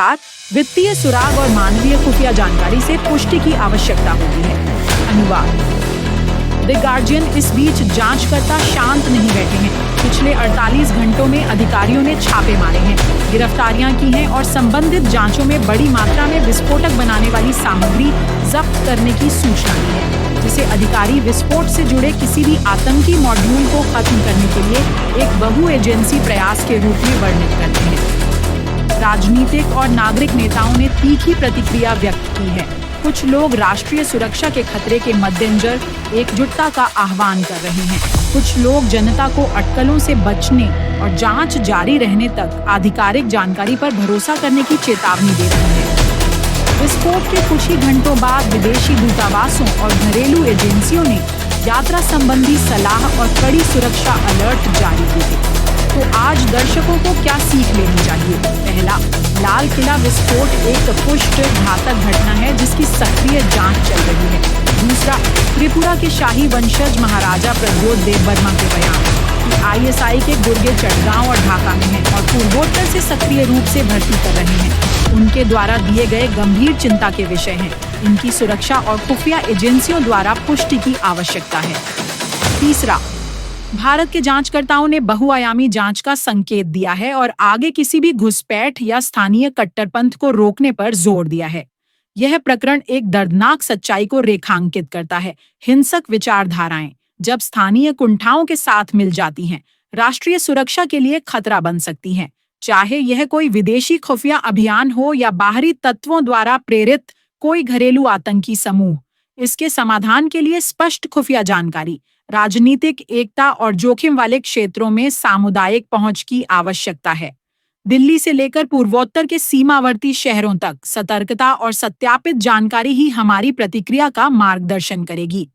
अनुसार वित्तीय सुराग और मानवीय खुफिया जानकारी से पुष्टि की आवश्यकता होती है। अनुवाद। द गार्जियन इस बीच जांचकर्ता शांत नहीं बैठे हैं। पिछले 48 घंटों में अधिकारियों ने छापे मारे हैं, गिरफ्तारियां की हैं और संबंधित जांचों में बड़ी मात्रा में विस्फोटक बनाने वाली सामग्री जब्त करने की सूचना दी है, जिसे अधिकारी विस्फोट से जुड़े किसी भी आतंकी मॉड्यूल को खत्म करने के लिए एक बहु एजेंसी प्रयास के रूप में वर्णित करते हैं। राजनीतिक और नागरिक नेताओं ने तीखी प्रतिक्रिया व्यक्त की है। कुछ लोग राष्ट्रीय सुरक्षा के खतरे के मद्देनजर एकजुटता का आह्वान कर रहे हैं। कुछ लोग जनता को अटकलों से बचने और जांच जारी रहने तक आधिकारिक जानकारी पर भरोसा करने की चेतावनी दे रहे हैं। विस्फोट के कुछ ही घंटों बाद विदेशी दूतावासों और घरेलू एजेंसियों ने यात्रा संबंधी सलाह और कड़ी सुरक्षा अलर्ट जारी किए थे। तो आज दर्शकों को क्या सीख लेनी चाहिए? पहला, लाल किला विस्फोट एक पुष्ट घातक घटना है जिसकी सक्रिय जांच चल रही है। दूसरा, त्रिपुरा के शाही वंशज महाराजा प्रद्योत देववर्मा के बयान कि आईएसआई के गुर्गे चटगांव और ढाका में हैं और पूर्वोत्तर से सक्रिय रूप से भर्ती कर रहे हैं, उनके द्वारा दिए गए गंभीर चिंता के विषय हैं। इनकी सुरक्षा और खुफिया एजेंसियों द्वारा पुष्टि की आवश्यकता है। तीसरा, भारत के जांचकर्ताओं ने बहुआयामी जांच का संकेत दिया है और आगे किसी भी घुसपैठ या स्थानीय कट्टरपंथ को रोकने पर जोर दिया है। यह प्रकरण एक दर्दनाक सच्चाई को रेखांकित करता है। हिंसक विचारधाराएं जब स्थानीय कुंठाओं के साथ मिल जाती हैं, राष्ट्रीय सुरक्षा के लिए खतरा बन सकती हैं। चाहे यह कोई विदेशी खुफिया अभियान हो या बाहरी तत्वों द्वारा प्रेरित कोई घरेलू आतंकी समूह, इसके समाधान के लिए स्पष्ट खुफिया जानकारी, राजनीतिक एकता और जोखिम वाले क्षेत्रों में सामुदायिक पहुंच की आवश्यकता है। दिल्ली से लेकर पूर्वोत्तर के सीमावर्ती शहरों तक सतर्कता और सत्यापित जानकारी ही हमारी प्रतिक्रिया का मार्गदर्शन करेगी।